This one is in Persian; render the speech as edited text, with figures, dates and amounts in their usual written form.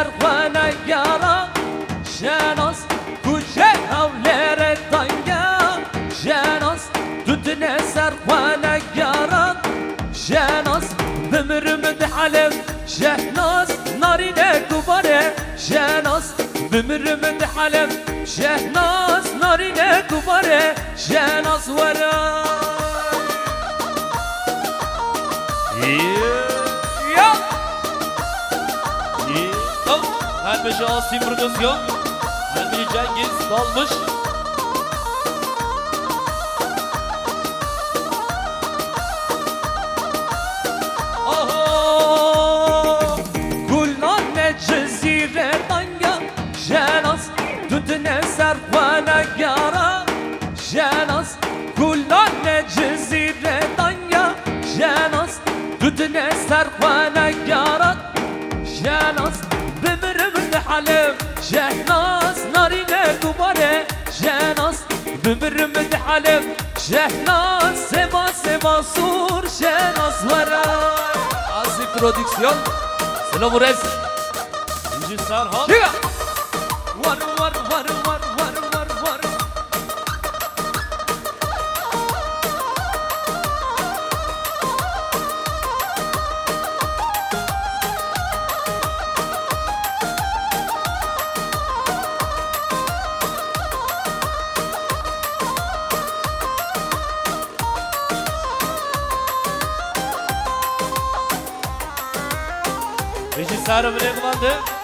سرخانه یارا شناس کجه هولر دنیا شناس دودن سرخانه یارا شناس بمرم دحلم شهناس نارینه دوباره شناس بمرم دحلم شهناس نارینه دوباره شناس ورا یا هل بشه آسیم پردوسیون هل بشه جنگیز dalmış جزیره دنیا شناس دودن سرخانه یارا شناس گلان جزیره دنیا شناس دودن سرخانه یارا شناس بمرم دحلم شهناس نارینه دوباره شناس بمرم دحلم شهناس سما سما سور شناس ورا عزی پرودیکسیون سلام و رزق سر ها ور ور ور ور ور ور ور Reji sarı bile kullandı.